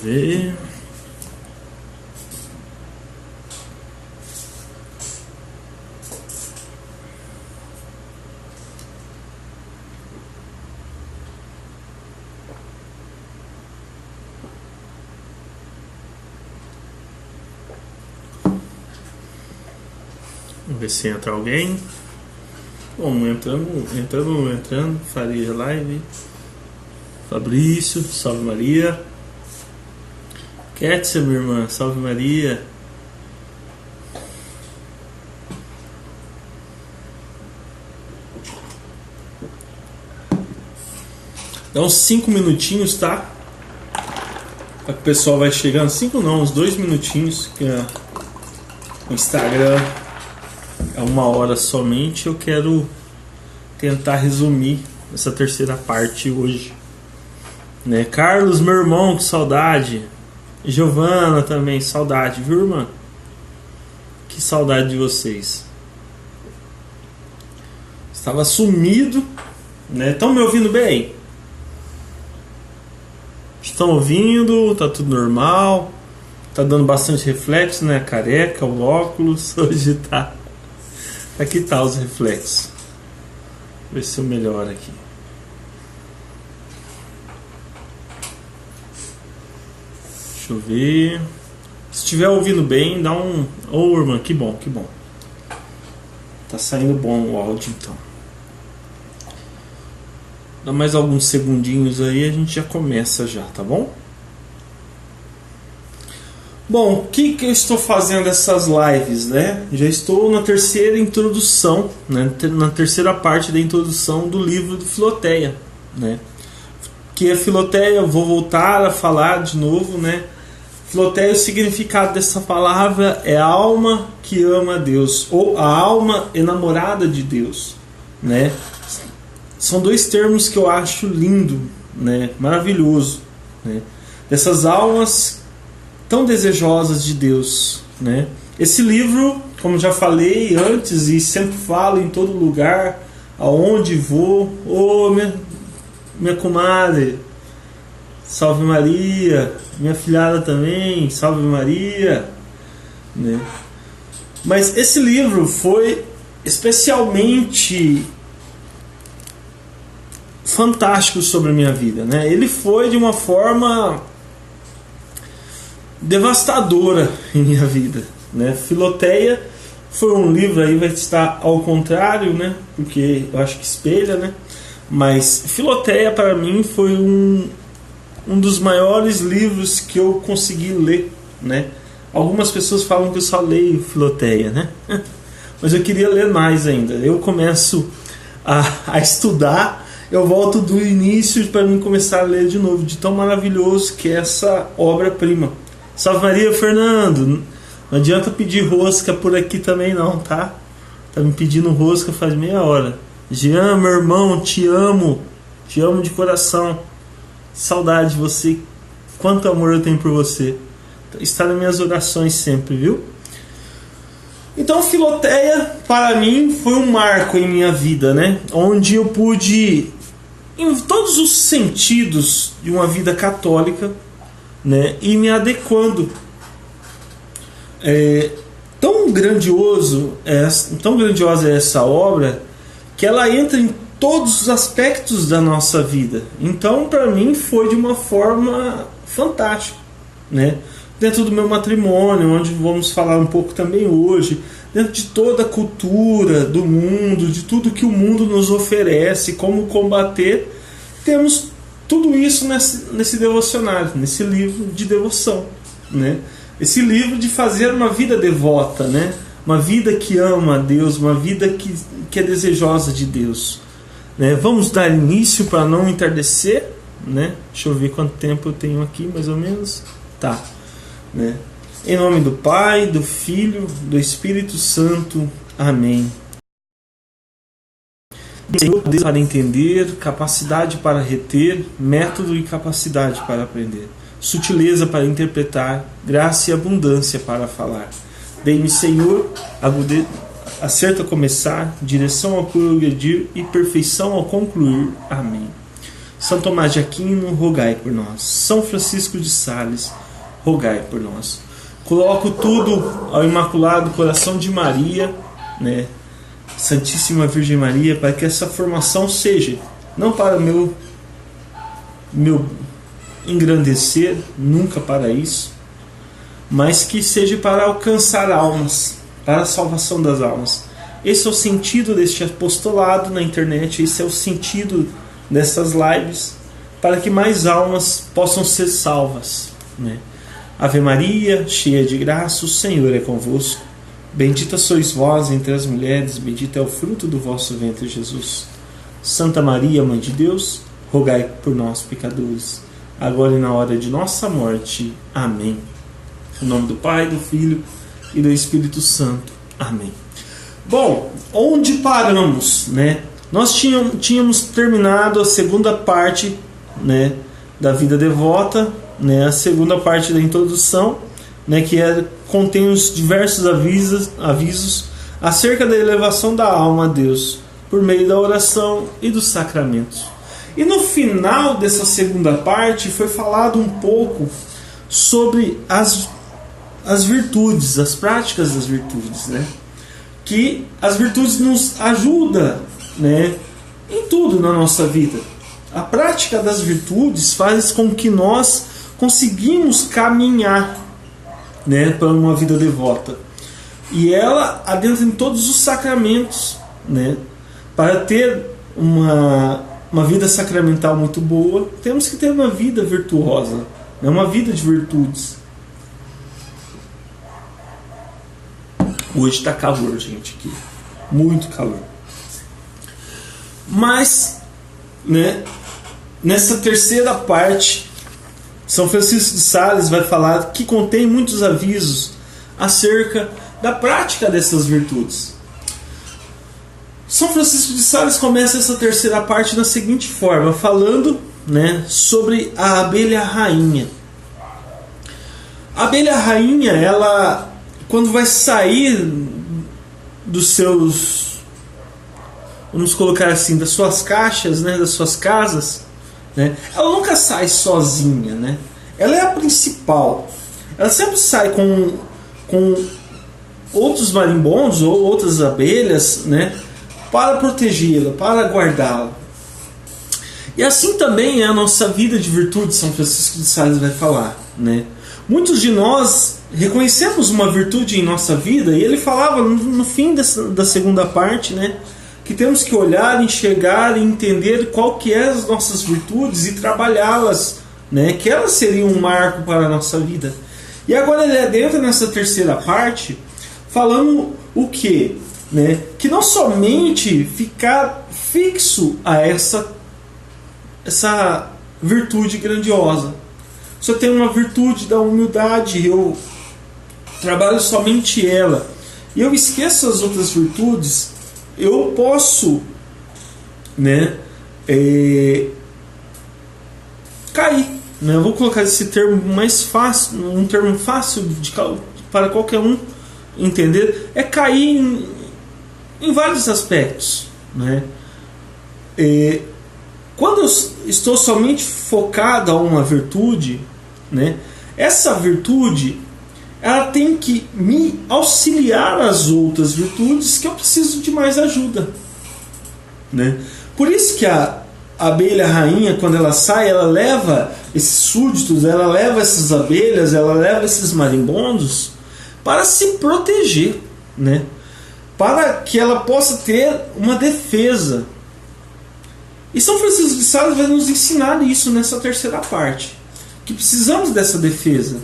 ver. Vamos ver se entra alguém. Bom, entrando. Faria live. Fabrício, salve Maria. Kétia, minha irmã, salve Maria. Dá uns 5 minutinhos, tá? O pessoal vai chegando. 5 não, uns 2 minutinhos. Que o Instagram é 1 hora somente. Eu quero tentar resumir essa terceira parte hoje, né? Carlos, meu irmão, que saudade. Giovana também, saudade, viu, irmã? Que saudade de vocês. Estava sumido, né? Estão me ouvindo bem? Estão ouvindo? Tá tudo normal? Tá dando bastante reflexo, né? Careca, o óculos. Hoje tá. Aqui tá os reflexos. Vou ver se eu melhoro aqui. Deixa eu ver. Se estiver ouvindo bem, dá um... Ô, irmã, que bom, que bom. Tá saindo bom o áudio, então. Dá mais alguns segundinhos aí, a gente já começa já, tá bom? Bom, o que eu estou fazendo essas lives, né? Já estou na terceira introdução, né? Na terceira parte da introdução do livro do Filoteia, né? Que a Filoteia, eu vou voltar a falar de novo, né? Filoteia, o significado dessa palavra é a alma que ama a Deus, ou a alma enamorada de Deus, né? São 2 termos que eu acho lindo, né? Maravilhoso, né? Dessas almas tão desejosas de Deus, né? Esse livro, como já falei antes e sempre falo em todo lugar, aonde vou, minha comadre, salve Maria, minha filhada também, salve Maria, né? Mas esse livro foi especialmente fantástico sobre a minha vida, né? Ele foi de uma forma devastadora em minha vida, né? Filoteia foi um livro, aí vai estar ao contrário, né? Porque eu acho que espelha, né? Mas Filoteia para mim foi um dos maiores livros que eu consegui ler, né? Algumas pessoas falam que eu só leio Filoteia, né? Mas eu queria ler mais ainda. Eu começo a estudar, eu volto do início para mim começar a ler de novo, de tão maravilhoso que é essa obra-prima. Salve Maria, Fernando. Não adianta pedir rosca por aqui também não, tá? Tá me pedindo rosca faz meia hora. Jean, meu irmão, te amo de coração. Saudade de você. Quanto amor eu tenho por você. Está nas minhas orações sempre, viu? Então Filoteia para mim foi um marco em minha vida, né? Onde eu pude, em todos os sentidos de uma vida católica, né, e me adequando. Tão grandiosa é essa obra que ela entra em todos os aspectos da nossa vida. Então, para mim, foi de uma forma fantástica, né? Dentro do meu matrimônio, onde vamos falar um pouco também hoje, dentro de toda a cultura do mundo, de tudo que o mundo nos oferece, como combater, temos tudo isso nesse devocionário, nesse livro de devoção, né? Esse livro de fazer uma vida devota, né? Uma vida que ama a Deus, uma vida que é desejosa de Deus, né? Vamos dar início para não entardecer, né? Deixa eu ver quanto tempo eu tenho aqui, mais ou menos. Tá, né? Em nome do Pai, do Filho, do Espírito Santo. Amém. Poder para entender, capacidade para reter, método e capacidade para aprender, sutileza para interpretar, graça e abundância para falar. Dei-me, Senhor, acerto a começar, direção ao progredir e perfeição ao concluir. Amém. São Tomás de Aquino, rogai por nós. São Francisco de Sales, rogai por nós. Coloco tudo ao Imaculado Coração de Maria, né? Santíssima Virgem Maria, para que essa formação seja, não para meu engrandecer, nunca para isso, mas que seja para alcançar almas, para a salvação das almas. Esse é o sentido deste apostolado na internet, esse é o sentido dessas lives, para que mais almas possam ser salvas, né? Ave Maria, cheia de graça, o Senhor é convosco. Bendita sois vós entre as mulheres, bendito é o fruto do vosso ventre, Jesus. Santa Maria, Mãe de Deus, rogai por nós, pecadores, agora e na hora de nossa morte. Amém. Em nome do Pai, do Filho e do Espírito Santo. Amém. Bom, onde paramos, né? Nós tínhamos terminado a segunda parte, né, da vida devota, né, a segunda parte da introdução, né, que contém os diversos avisos acerca da elevação da alma a Deus por meio da oração e dos sacramentos. E no final dessa segunda parte foi falado um pouco sobre as virtudes, as práticas das virtudes, né? Que as virtudes nos ajudam, né, em tudo na nossa vida. A prática das virtudes faz com que nós conseguimos caminhar, né, para uma vida devota. E ela adentra em todos os sacramentos, né? Para ter uma vida sacramental muito boa, temos que ter uma vida virtuosa, né? Uma vida de virtudes. Hoje está calor, gente, aqui. Muito calor. Mas, né, nessa terceira parte, São Francisco de Sales vai falar que contém muitos avisos acerca da prática dessas virtudes. São Francisco de Sales começa essa terceira parte da seguinte forma, falando, né, sobre a abelha rainha. A abelha rainha, ela, quando vai sair dos seus, vamos colocar assim, das suas caixas, né, das suas casas, né, ela nunca sai sozinha, né? Ela é a principal. Ela sempre sai com outros marimbondos ou outras abelhas, né, para protegê-la, para guardá-la. E assim também é a nossa vida de virtude, São Francisco de Sales vai falar, né? Muitos de nós reconhecemos uma virtude em nossa vida, e ele falava no fim da segunda parte, né, que temos que olhar, enxergar e entender qual que é as nossas virtudes e trabalhá-las, né, que elas seriam um marco para a nossa vida. E agora ele adentra nessa terceira parte falando o quê? Né? Que não somente ficar fixo a essa virtude grandiosa. Se eu tenho uma virtude da humildade, eu trabalho somente ela, e eu esqueço as outras virtudes, eu posso, né, cair, né? Eu vou colocar esse termo mais fácil, um termo fácil para qualquer um entender, é cair em vários aspectos, né? Quando eu estou somente focado a uma virtude, né, essa virtude ela tem que me auxiliar às outras virtudes que eu preciso de mais ajuda, né? Por isso que a abelha rainha, quando ela sai, ela leva esses súditos, ela leva essas abelhas, ela leva esses marimbondos para se proteger, né? Para que ela possa ter uma defesa. E São Francisco de Sales vai nos ensinar isso nessa terceira parte, que precisamos dessa defesa,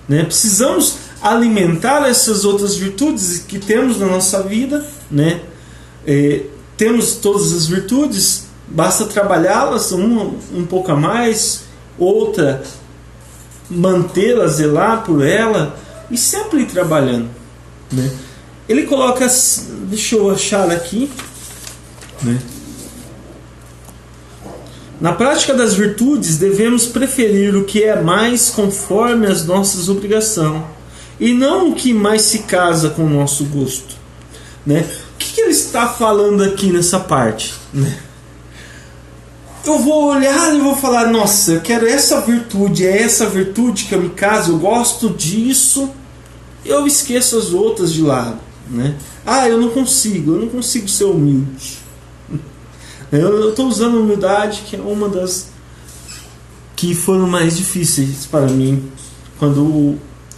né? Precisamos alimentar essas outras virtudes que temos na nossa vida, né? Temos todas as virtudes, basta trabalhá-las um pouco a mais, outra mantê-la, zelar por ela e sempre ir trabalhando, né? Ele coloca, deixa eu achar aqui, né? Na prática das virtudes devemos preferir o que é mais conforme as nossas obrigações e não o que mais se casa com o nosso gosto, né? O que ele está falando aqui nessa parte, né? eu vou olhar e vou falar, nossa, eu quero essa virtude, é essa virtude que eu me caso, eu gosto disso, eu esqueço as outras de lado, né? Eu não consigo ser humilde. Eu estou usando a humildade, que é uma das que foram mais difíceis para mim quando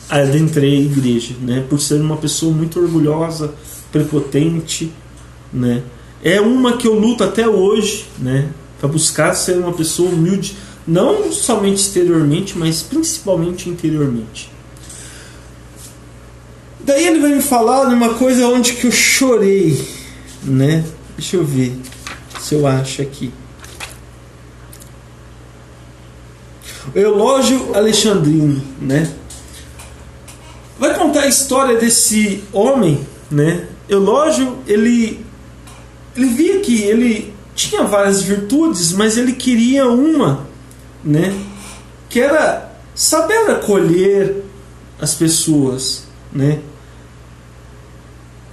adentrei a igreja, né? Por ser uma pessoa muito orgulhosa, prepotente, né? É uma que eu luto até hoje, né? Para buscar ser uma pessoa humilde, não somente exteriormente, mas principalmente interiormente. Daí ele vai me falar de uma coisa onde que eu chorei, né? Deixa eu ver se eu acho aqui. O elogio alexandrino, né? Vai contar a história desse homem, né? Elógio, ele via que ele tinha várias virtudes, mas ele queria uma, né? Que era saber acolher as pessoas, né?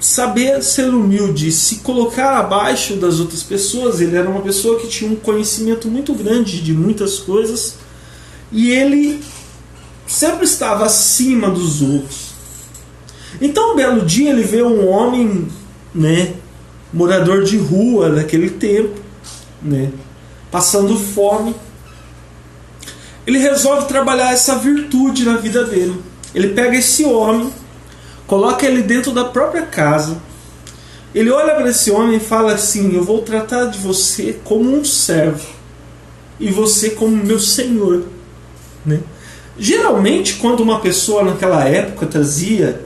Saber ser humilde, se colocar abaixo das outras pessoas. Ele era uma pessoa que tinha um conhecimento muito grande de muitas coisas e ele sempre estava acima dos outros. Então, um belo dia, ele vê um homem, né, morador de rua daquele tempo, né, passando fome. Ele resolve trabalhar essa virtude na vida dele. Ele pega esse homem, coloca ele dentro da própria casa. Ele olha para esse homem e fala assim: eu vou tratar de você como um servo e você como meu senhor, né? Geralmente, quando uma pessoa naquela época trazia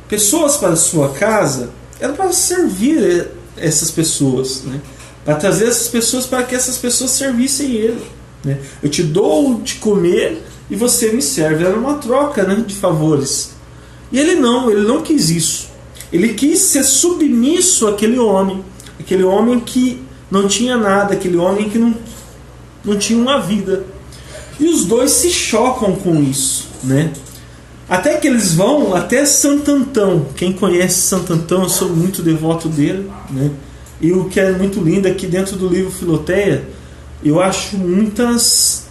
pessoas para a sua casa, era para servir essas pessoas, né? Para trazer essas pessoas para que essas pessoas servissem ele, né? Eu te dou de comer e você me serve. Era uma troca, né, de favores. E ele não quis isso. Ele quis ser submisso àquele homem que não tinha nada, aquele homem que não tinha uma vida. E os dois se chocam com isso, né? Até que eles vão até Santo Antão. Quem conhece Santo Antão, eu sou muito devoto dele, né? E o que é muito lindo é que dentro do livro Filoteia eu acho muitas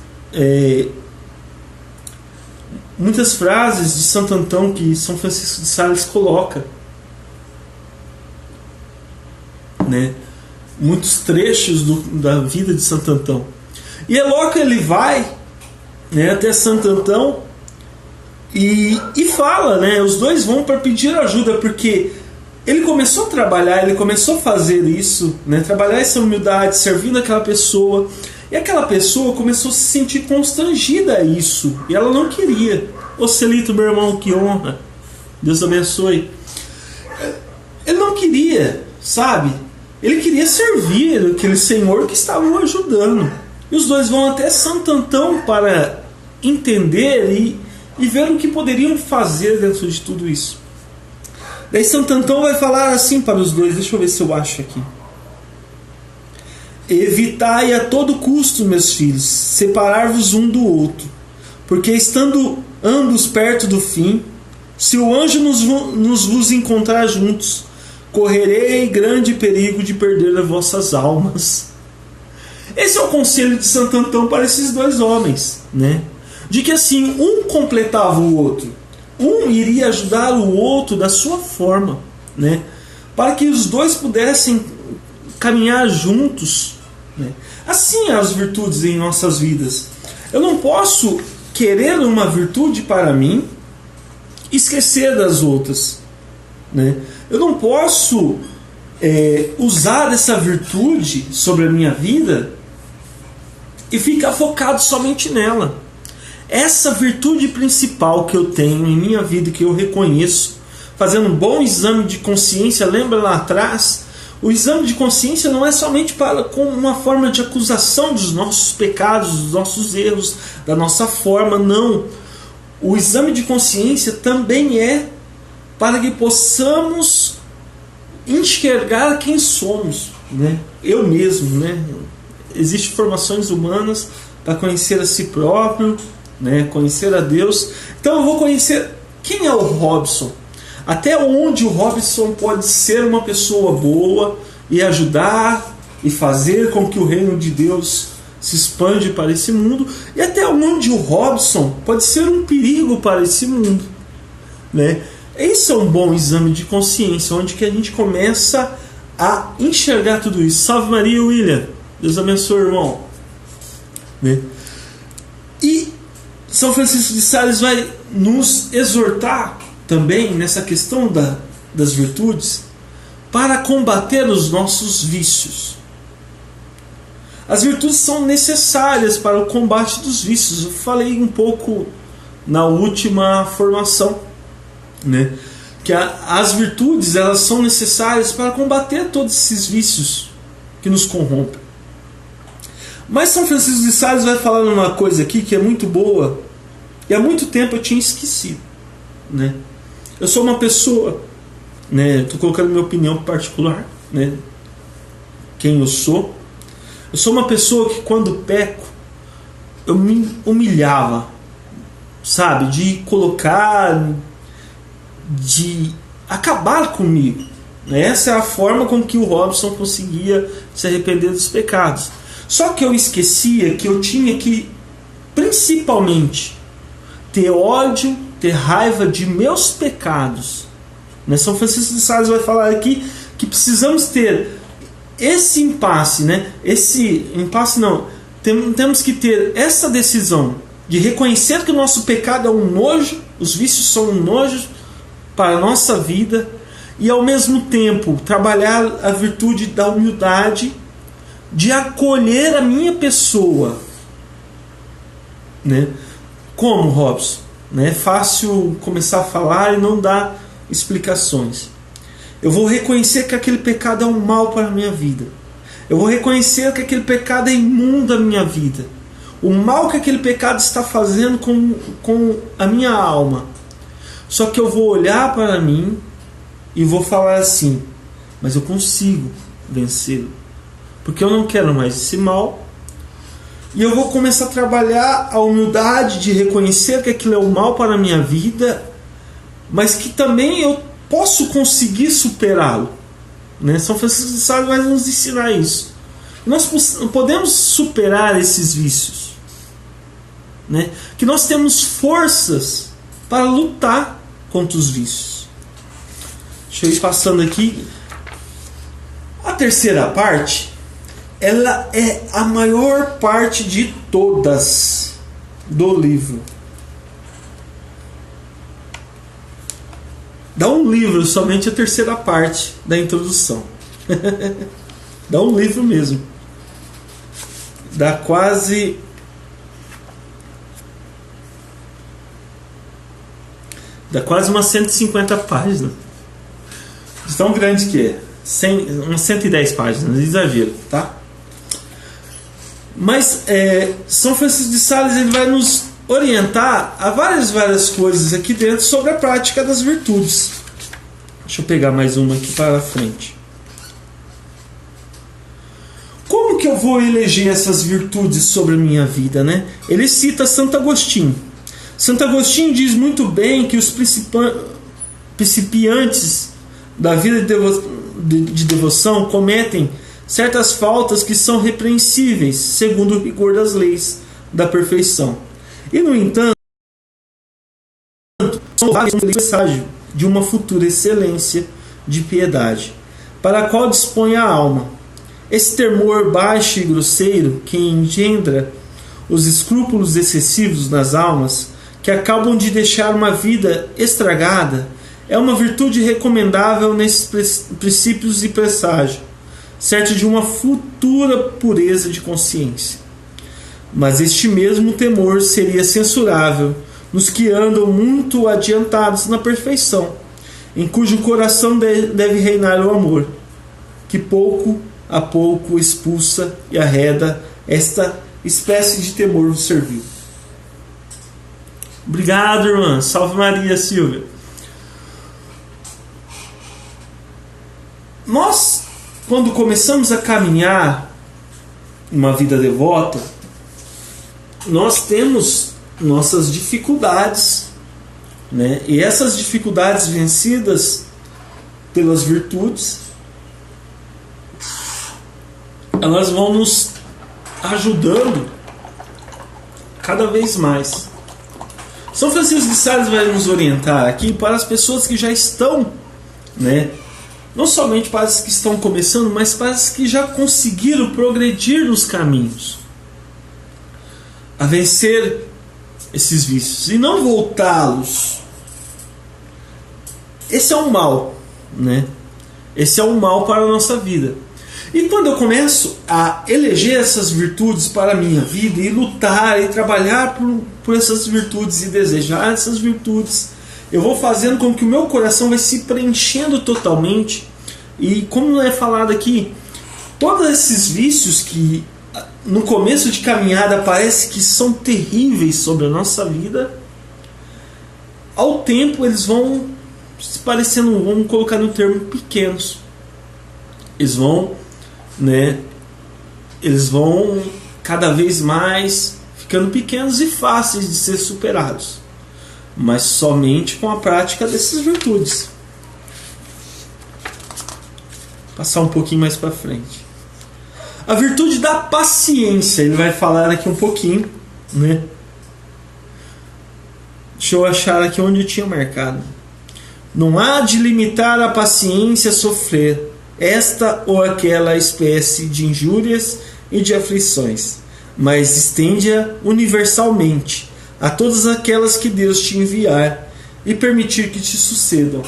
frases de Santo Antão que São Francisco de Sales coloca, né? Muitos trechos da vida de Santo Antão. E é logo que ele vai, né, até Santo Antão e fala, né? Os dois vão para pedir ajuda, porque ele começou a trabalhar, ele começou a fazer isso, né? Trabalhar essa humildade, servindo aquela pessoa. E aquela pessoa começou a se sentir constrangida a isso. E ela não queria. Ô Celito, meu irmão, que honra. Deus abençoe. Ele não queria, sabe? Ele queria servir aquele senhor que estava o ajudando. E os dois vão até Santo Antão para entender e ver o que poderiam fazer dentro de tudo isso. Daí Santo Antão vai falar assim para os dois. Deixa eu ver se eu acho aqui. Evitai a todo custo, meus filhos, separar-vos um do outro, porque estando ambos perto do fim, se o anjo nos vos encontrar juntos, correrei grande perigo de perder as vossas almas. Esse é o conselho de Santo Antão para esses dois homens, né? De que assim, um completava o outro, um iria ajudar o outro da sua forma, né? Para que os dois pudessem caminhar juntos, né? Assim as virtudes em nossas vidas. Eu não posso querer uma virtude para mim e esquecer das outras, né? Eu não posso usar essa virtude sobre a minha vida e ficar focado somente nela. Essa virtude principal que eu tenho em minha vida, que eu reconheço, fazendo um bom exame de consciência. Lembra lá atrás? O exame de consciência não é somente com uma forma de acusação dos nossos pecados, dos nossos erros, da nossa forma, não. O exame de consciência também é para que possamos enxergar quem somos, né? Eu mesmo, né? Existem formações humanas para conhecer a si próprio, né? Conhecer a Deus. Então eu vou conhecer quem é o Robson. Até onde o Robson pode ser uma pessoa boa e ajudar e fazer com que o reino de Deus se expande para esse mundo, e até onde o Robson pode ser um perigo para esse mundo, né? Esse é um bom exame de consciência, onde que a gente começa a enxergar tudo isso. Salve Maria, William, Deus abençoe, irmão, né? E São Francisco de Sales vai nos exortar também nessa questão das virtudes para combater os nossos vícios. As virtudes são necessárias para o combate dos vícios. Eu falei um pouco na última formação, né? Que as virtudes, elas são necessárias para combater todos esses vícios que nos corrompem. Mas São Francisco de Sales vai falar uma coisa aqui que é muito boa e há muito tempo eu tinha esquecido, né? Eu sou uma pessoa, né? Estou colocando minha opinião particular, né? Quem eu sou. Eu sou uma pessoa que quando peco, eu me humilhava, sabe? De colocar, de acabar comigo. Essa é a forma com que o Robson conseguia se arrepender dos pecados. Só que eu esquecia que eu tinha que, principalmente, ter ódio, ter raiva de meus pecados. São Francisco de Sales vai falar aqui que precisamos ter esse impasse, né? Esse impasse não. Temos que ter essa decisão de reconhecer que o nosso pecado é um nojo, os vícios são um nojo para a nossa vida, e ao mesmo tempo trabalhar a virtude da humildade, de acolher a minha pessoa, né? Como, Robson? É fácil começar a falar e não dar explicações. Eu vou reconhecer que aquele pecado é um mal para a minha vida. Eu vou reconhecer que aquele pecado é imundo à minha vida. O mal que aquele pecado está fazendo com a minha alma. Só que eu vou olhar para mim e vou falar assim: mas eu consigo vencê-lo, porque eu não quero mais esse mal. E eu vou começar a trabalhar a humildade de reconhecer que aquilo é um mal para a minha vida, mas que também eu posso conseguir superá-lo, né? São Francisco de Sales vai nos ensinar isso. Nós podemos superar esses vícios, né? Que nós temos forças para lutar contra os vícios. Deixa eu ir passando aqui. A terceira parte, ela é a maior parte de todas do livro. Dá um livro somente a terceira parte da introdução. Dá um livro mesmo. Dá quase umas 150 páginas. De tão grande que é. Umas 110 páginas, exagero, tá? Mas São Francisco de Sales ele vai nos orientar a várias coisas aqui dentro sobre a prática das virtudes. Deixa eu pegar mais uma aqui para frente. Como que eu vou eleger essas virtudes sobre a minha vida, né? Ele cita Santo Agostinho. Santo Agostinho diz muito bem que os principiantes da vida de devoção cometem certas faltas que são repreensíveis segundo o rigor das leis da perfeição. E, no entanto, são vários mensagens de uma futura excelência de piedade, para a qual dispõe a alma. Esse temor baixo e grosseiro que engendra os escrúpulos excessivos nas almas, que acabam de deixar uma vida estragada, é uma virtude recomendável nesses princípios e presságio, certo de uma futura pureza de consciência. Mas este mesmo temor seria censurável nos que andam muito adiantados na perfeição, em cujo coração deve reinar o amor, que pouco a pouco expulsa e arreda esta espécie de temor servil. Obrigado, irmã. Salve Maria, Silvia. Nós, quando começamos a caminhar uma vida devota, nós temos nossas dificuldades, né? E essas dificuldades vencidas pelas virtudes, elas vão nos ajudando cada vez mais. São Francisco de Sales vai nos orientar aqui para as pessoas que já estão, né, não somente para as que estão começando, mas para as que já conseguiram progredir nos caminhos, a vencer esses vícios e não voltá-los. Esse é um mal, né? Esse é um mal para a nossa vida. E quando eu começo a eleger essas virtudes para a minha vida e lutar e trabalhar por essas virtudes e desejar essas virtudes, eu vou fazendo com que o meu coração vai se preenchendo totalmente. E como é falado aqui, todos esses vícios que no começo de caminhada parece que são terríveis sobre a nossa vida, ao tempo eles vão se parecendo, vamos colocar no termo, pequenos. Eles vão, né, eles vão cada vez mais ficando pequenos e fáceis de ser superados, mas somente com a prática dessas virtudes. Passar um pouquinho mais para frente. A virtude da paciência, ele vai falar aqui um pouquinho, né? Deixa eu achar aqui onde eu tinha marcado. Não há de limitar a paciência a sofrer esta ou aquela espécie de injúrias e de aflições, mas estende-a universalmente a todas aquelas que Deus te enviar e permitir que te sucedam.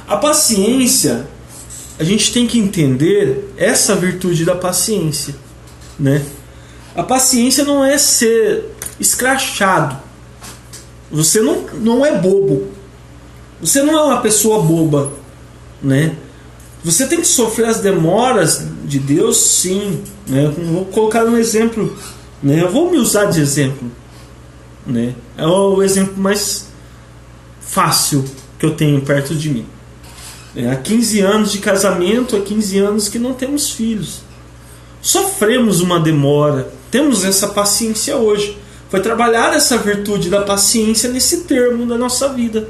A paciência, a gente tem que entender essa virtude da paciência, né? A paciência não é ser escrachado. Você não é bobo. Você não é uma pessoa boba, né? Você tem que sofrer as demoras de Deus, sim, né? Eu vou colocar um exemplo, né? Eu vou me usar de exemplo, né? É o exemplo mais fácil que eu tenho perto de mim. Há 15 anos de casamento, há 15 anos que não temos filhos. Sofremos uma demora, temos essa paciência hoje. Foi trabalhar essa virtude da paciência nesse termo da nossa vida,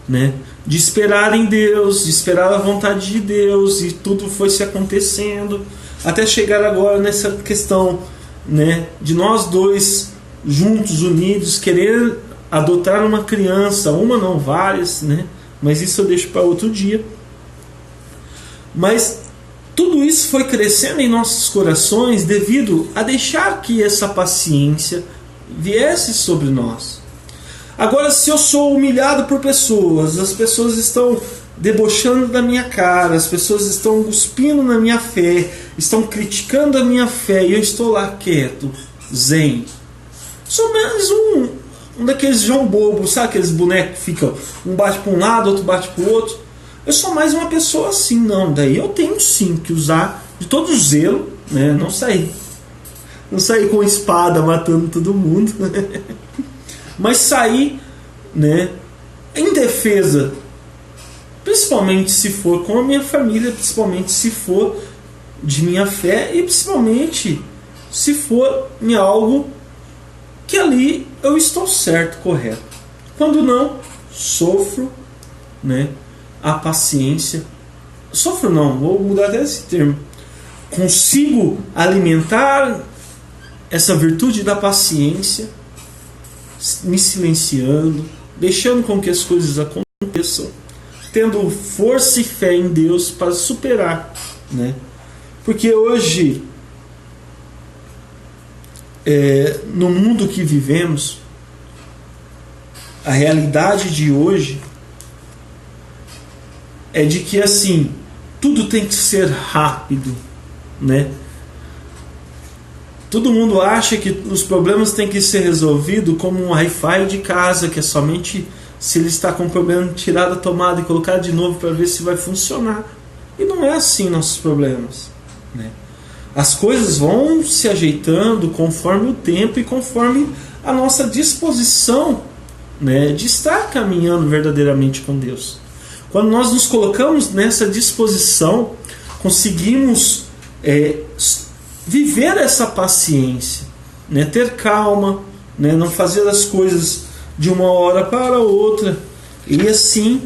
né? De esperar em Deus, de esperar a vontade de Deus, e tudo foi se acontecendo até chegar agora nessa questão, né, de nós dois juntos, unidos, querer adotar uma criança, uma não, várias, né? Mas isso eu deixo para outro dia. Mas tudo isso foi crescendo em nossos corações devido a deixar que essa paciência viesse sobre nós. Agora, se eu sou humilhado por pessoas, as pessoas estão debochando da minha cara, as pessoas estão cuspindo na minha fé, estão criticando a minha fé, e eu estou lá quieto, zen. Sou menos um daqueles João Bobo, sabe aqueles bonecos que ficam, um bate para um lado, outro bate para o outro. Eu sou mais uma pessoa assim, não. Daí eu tenho sim que usar de todo zelo, né? Não sair com espada matando todo mundo, mas sair, né, em defesa, principalmente se for com a minha família, principalmente se for de minha fé e principalmente se for em algo que ali eu estou certo, correto. Quando não, sofro, né, a paciência. Sofro não, vou mudar até esse termo. Consigo alimentar essa virtude da paciência, me silenciando, deixando com que as coisas aconteçam, tendo força e fé em Deus para superar, né? Porque hoje, no mundo que vivemos, a realidade de hoje é de que assim, tudo tem que ser rápido, né? Todo mundo acha que os problemas têm que ser resolvidos como um Wi-Fi de casa, que é somente se ele está com um problema, tirar da tomada e colocar de novo para ver se vai funcionar. E não é assim nossos problemas, né? As coisas vão se ajeitando conforme o tempo e conforme a nossa disposição, né, de estar caminhando verdadeiramente com Deus. Quando nós nos colocamos nessa disposição, conseguimos viver essa paciência, né? Ter calma, né? Não fazer as coisas de uma hora para outra, e assim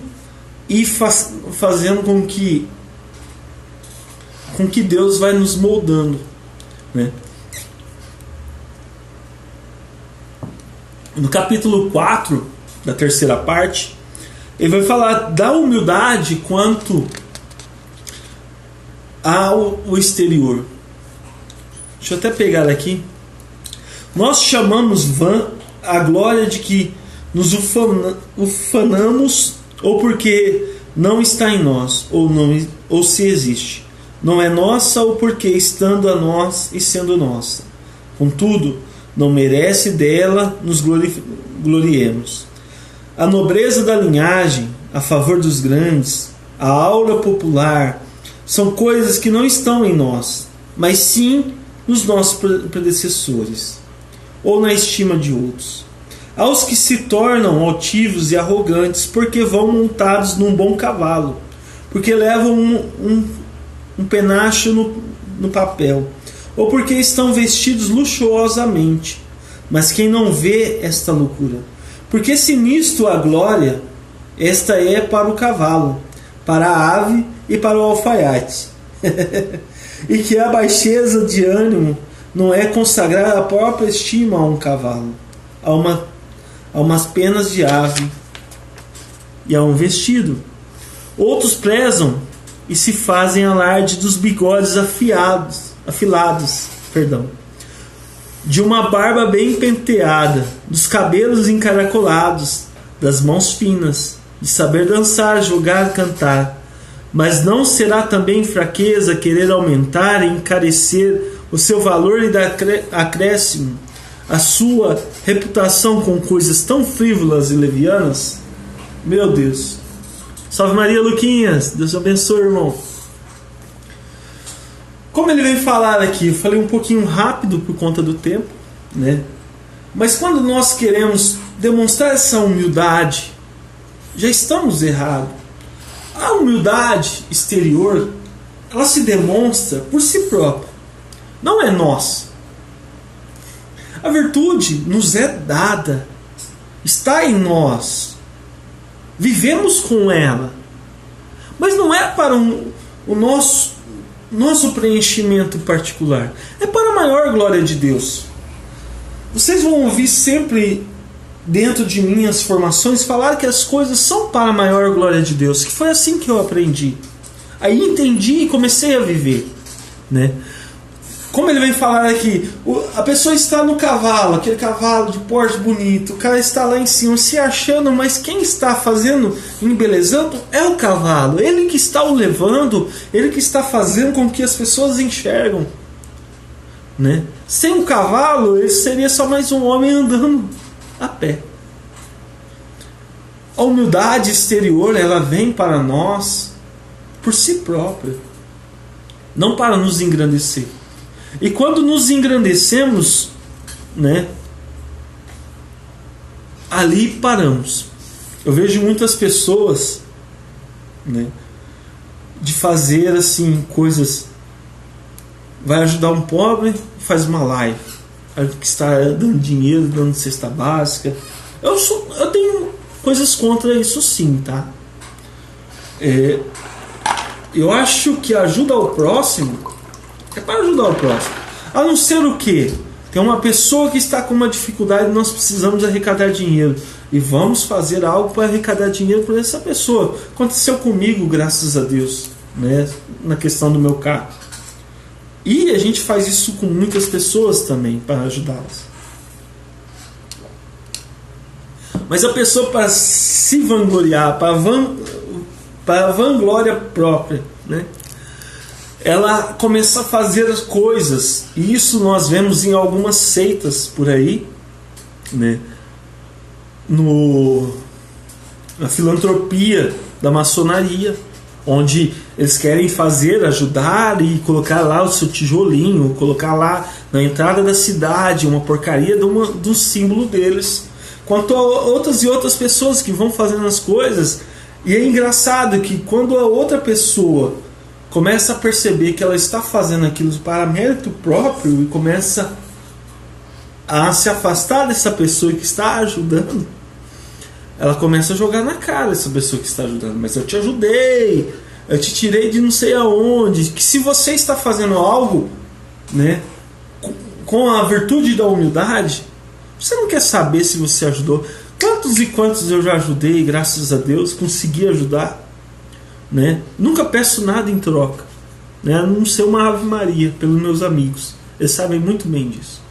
ir fazendo com com que Deus vai nos moldando, né? No capítulo 4, da terceira parte, ele vai falar da humildade quanto ao exterior. Deixa eu até pegar aqui. Nós chamamos vã a glória de que nos ufanamos, ou porque não está em nós, ou se existe. Não é nossa, ou porque estando a nós e sendo nossa. Contudo, não merece dela nos gloriemos. A nobreza da linhagem, a favor dos grandes, a aura popular, são coisas que não estão em nós, mas sim nos nossos predecessores, ou na estima de outros. Aos que se tornam altivos e arrogantes, porque vão montados num bom cavalo, porque levam um penacho no papel, ou porque estão vestidos luxuosamente. Mas quem não vê esta loucura? Porque se nisto há glória, esta é para o cavalo, para a ave e para o alfaiate. E que a baixeza de ânimo não é consagrar a própria estima a um cavalo, a umas penas de ave e a um vestido. Outros prezam e se fazem alarde dos bigodes afilados, de uma barba bem penteada, dos cabelos encaracolados, das mãos finas, de saber dançar, jogar, cantar. Mas não será também fraqueza querer aumentar e encarecer o seu valor e dar acréscimo à sua reputação com coisas tão frívolas e levianas? Meu Deus! Salve Maria, Luquinhas! Deus abençoe, irmão! Como ele vem falar aqui, eu falei um pouquinho rápido por conta do tempo, né? Mas quando nós queremos demonstrar essa humildade, já estamos errados. A humildade exterior, ela se demonstra por si própria, não é nossa. A virtude nos é dada, está em nós, vivemos com ela, mas não é para o nosso preenchimento particular, é para a maior glória de Deus. Vocês vão ouvir sempre dentro de minhas formações falar que as coisas são para a maior glória de Deus, que foi assim que eu aprendi. Aí entendi e comecei a viver, né? Como ele vem falar aqui, a pessoa está no cavalo, aquele cavalo de porte bonito, o cara está lá em cima se achando, mas quem está fazendo, embelezando, é o cavalo. Ele que está o levando, ele que está fazendo com que as pessoas enxergam, né? Sem o cavalo, ele seria só mais um homem andando a pé. A humildade exterior, ela vem para nós por si própria, não para nos engrandecer. E quando nos engrandecemos, né, ali paramos. Eu vejo muitas pessoas, né, de fazer assim coisas. Vai ajudar um pobre, faz uma live, que está dando dinheiro, dando cesta básica. Eu tenho coisas contra isso sim, tá? Eu acho que ajuda ao próximo é para ajudar o próximo. A não ser o quê? Tem uma pessoa que está com uma dificuldade e nós precisamos arrecadar dinheiro. E vamos fazer algo para arrecadar dinheiro para essa pessoa. Aconteceu comigo, graças a Deus, né? Na questão do meu carro. E a gente faz isso com muitas pessoas também, para ajudá-las. Mas a pessoa, para se vangloriar, para a vanglória própria, né? Ela começa a fazer as coisas, e isso nós vemos em algumas seitas por aí, né? Na filantropia da maçonaria, onde eles querem ajudar e colocar lá o seu tijolinho, colocar lá na entrada da cidade uma porcaria do símbolo deles, quanto a outras e outras pessoas que vão fazendo as coisas. E é engraçado que quando a outra pessoa começa a perceber que ela está fazendo aquilo para mérito próprio e começa a se afastar dessa pessoa que está ajudando, ela começa a jogar na cara essa pessoa que está ajudando. Mas eu te ajudei, eu te tirei de não sei aonde. Que se você está fazendo algo, né, com a virtude da humildade, você não quer saber se você ajudou. Quantos e quantos eu já ajudei, graças a Deus, consegui ajudar, né? Nunca peço nada em troca, né? A não ser uma Ave Maria pelos meus amigos. Eles sabem muito bem disso,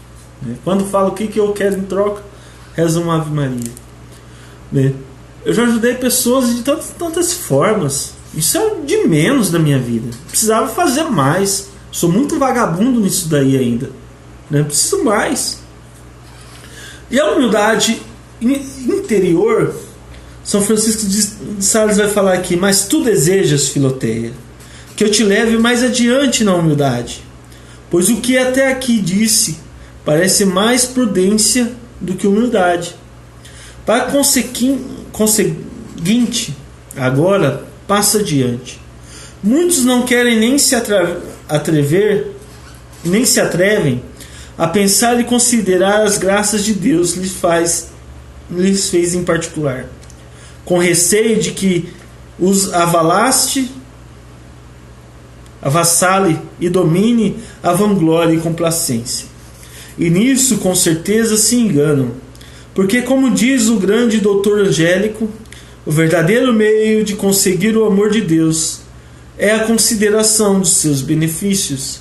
né? Quando falo o que eu quero em troca, reza uma Ave Maria, né? Eu já ajudei pessoas de tantas formas. Isso é de menos da minha vida. Precisava fazer mais. Sou muito vagabundo nisso daí ainda, né? Preciso mais. E a humildade interior, São Francisco de Sales vai falar aqui: mas tu desejas, Filoteia, que eu te leve mais adiante na humildade, pois o que até aqui disse parece mais prudência do que humildade. Para conseguinte, agora passa adiante. Muitos não querem nem se atrevem a pensar e considerar as graças de Deus lhes fez em particular, com receio de que os avassale e domine a vanglória e complacência. E nisso com certeza se enganam, porque, como diz o grande doutor Angélico, o verdadeiro meio de conseguir o amor de Deus é a consideração dos seus benefícios,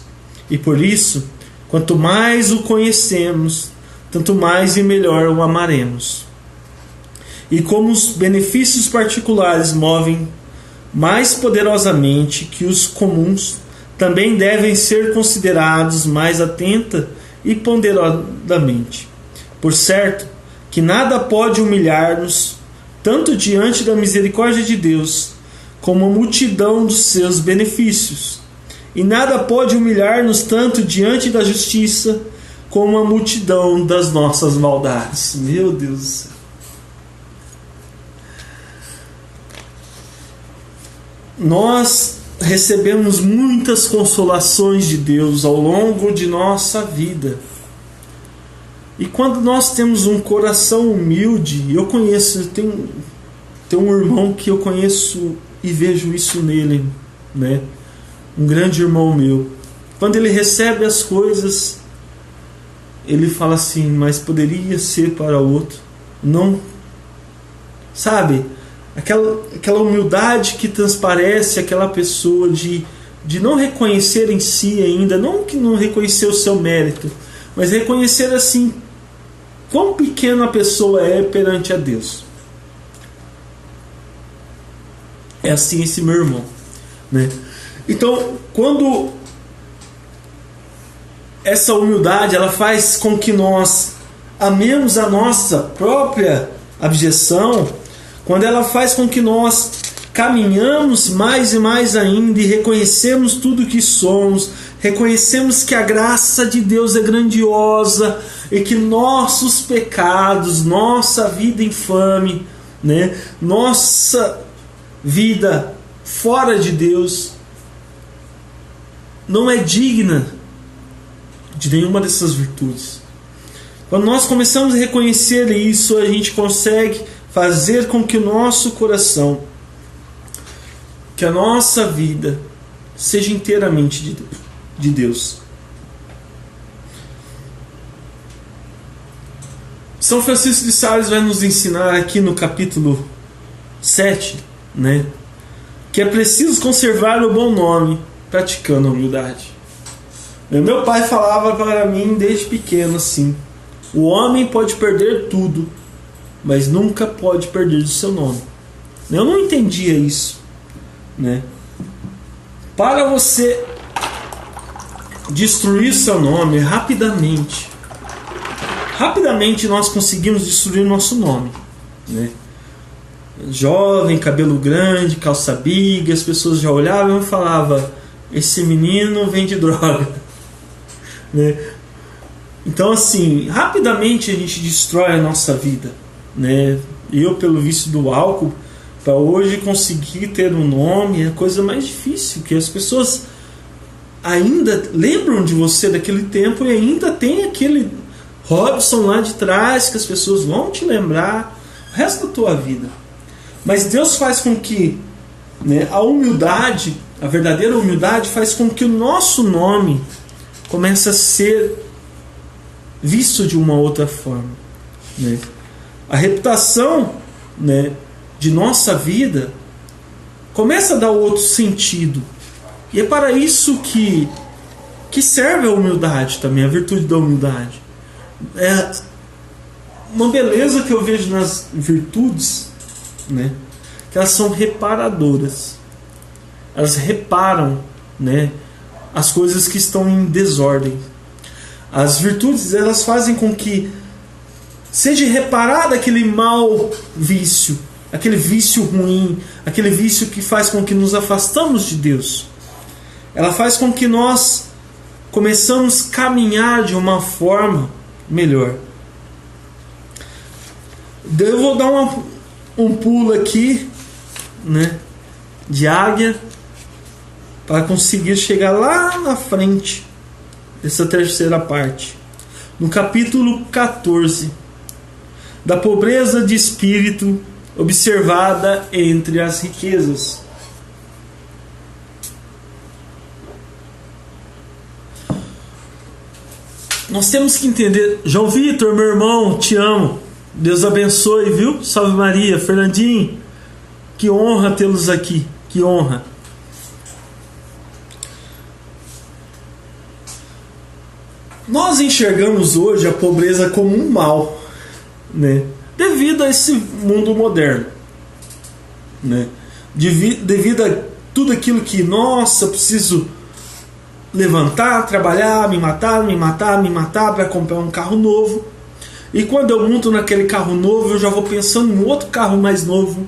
e por isso, quanto mais o conhecemos, tanto mais e melhor o amaremos. E como os benefícios particulares movem mais poderosamente que os comuns, também devem ser considerados mais atenta e ponderadamente. Por certo, que nada pode humilhar-nos tanto diante da misericórdia de Deus, como a multidão dos seus benefícios. E nada pode humilhar-nos tanto diante da justiça, como a multidão das nossas maldades. Meu Deus do céu. Nós recebemos muitas consolações de Deus ao longo de nossa vida. E quando nós temos um coração humilde, eu tenho um irmão que eu conheço e vejo isso nele, né? Um grande irmão meu. Quando ele recebe as coisas, ele fala assim: mas poderia ser para outro. Não, sabe? Aquela humildade que transparece aquela pessoa de não reconhecer em si ainda, não que não reconhecer o seu mérito, mas reconhecer assim quão pequena a pessoa é perante a Deus. É assim esse meu irmão, né? Então, quando essa humildade ela faz com que nós amemos a nossa própria abjeção, quando ela faz com que nós caminhamos mais e mais ainda e reconhecemos tudo que somos, reconhecemos que a graça de Deus é grandiosa e que nossos pecados, nossa vida infame, né, nossa vida fora de Deus não é digna de nenhuma dessas virtudes. Quando nós começamos a reconhecer isso, a gente consegue fazer com que o nosso coração, que a nossa vida seja inteiramente de Deus. São Francisco de Sales vai nos ensinar aqui no capítulo 7, né, que é preciso conservar o bom nome praticando a humildade. Meu pai falava para mim desde pequeno assim: o homem pode perder tudo, mas nunca pode perder o seu nome. Eu não entendia isso, né? Para você destruir seu nome rapidamente nós conseguimos destruir nosso nome, né? Jovem, cabelo grande, calça big, as pessoas já olhavam e falavam: esse menino vende droga, né? Então assim, rapidamente a gente destrói a nossa vida, né? Eu, pelo vício do álcool, para hoje conseguir ter um nome é a coisa mais difícil, que as pessoas ainda lembram de você daquele tempo e ainda tem aquele Robson lá de trás que as pessoas vão te lembrar o resto da tua vida. Mas Deus faz com que né? A humildade, a verdadeira humildade, faz com que o nosso nome comece a ser visto de uma outra forma, né? A reputação, né, de nossa vida começa a dar outro sentido. E é para isso que serve a humildade também, a virtude da humildade. É uma beleza que eu vejo nas virtudes, né, que elas são reparadoras. Elas reparam, né, as coisas que estão em desordem. As virtudes, elas fazem com que seja reparado aquele mau vício, aquele vício ruim, aquele vício que faz com que nos afastamos de Deus. Ela faz com que nós começamos a caminhar de uma forma melhor. Eu vou dar um pulo aqui, né, de águia, para conseguir chegar lá na frente dessa terceira parte, no capítulo 14, da pobreza de espírito observada entre as riquezas. Nós temos que entender. João Vitor, meu irmão, te amo, Deus abençoe, viu? Salve Maria. Fernandinho, que honra tê-los aqui, que honra. Nós enxergamos hoje a pobreza como um mal, né? Devido a esse mundo moderno, né? Devido a tudo aquilo que, nossa, eu preciso levantar, trabalhar, me matar para comprar um carro novo. E quando eu monto naquele carro novo, eu já vou pensando em outro carro mais novo.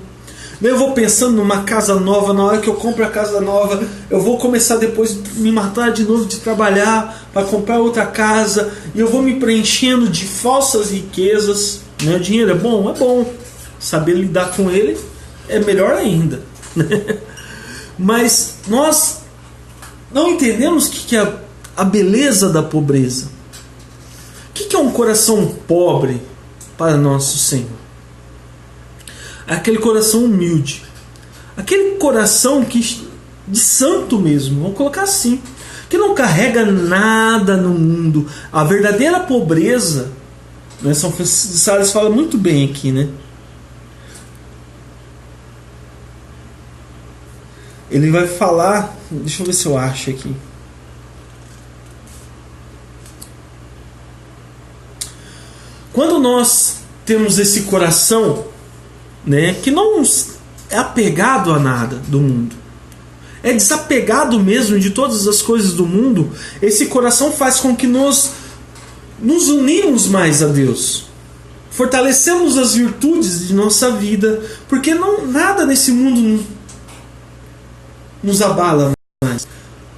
Eu vou pensando numa casa nova. Na hora que eu compro a casa nova, eu vou começar depois a me matar de novo de trabalhar para comprar outra casa. E eu vou me preenchendo de falsas riquezas, né? O dinheiro é bom. Saber lidar com ele é melhor ainda. Mas nós não entendemos o que é a beleza da pobreza. O que é um coração pobre para nosso Senhor? É aquele coração humilde, aquele coração de santo mesmo, vamos colocar assim, que não carrega nada no mundo. A verdadeira pobreza, né, São Francisco de Sales fala muito bem aqui, né? Ele vai falar, deixa eu ver se eu acho aqui. Quando nós temos esse coração, né, que não é apegado a nada do mundo, é desapegado mesmo de todas as coisas do mundo, esse coração faz com que nós nos unimos mais a Deus, fortalecemos as virtudes de nossa vida, porque nada nesse mundo nos abala mais.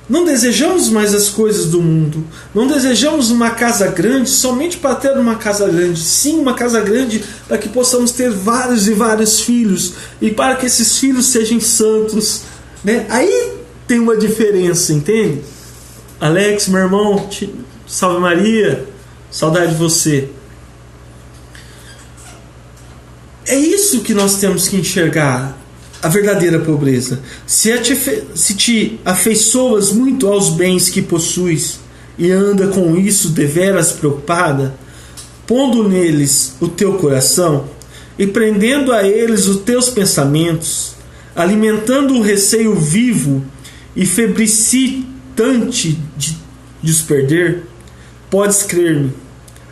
Não desejamos mais as coisas do mundo. Não desejamos uma casa grande somente para ter uma casa grande. Sim, uma casa grande para que possamos ter vários e vários filhos. E para que esses filhos sejam santos, né? Aí tem uma diferença, entende? Alex, meu irmão, salve Maria. Saudade de você. É isso que nós temos que enxergar. A verdadeira pobreza. Se te afeiçoas muito aos bens que possuis e anda com isso deveras preocupada, pondo neles o teu coração e prendendo a eles os teus pensamentos, alimentando o receio vivo e febricitante de os perder, podes crer-me,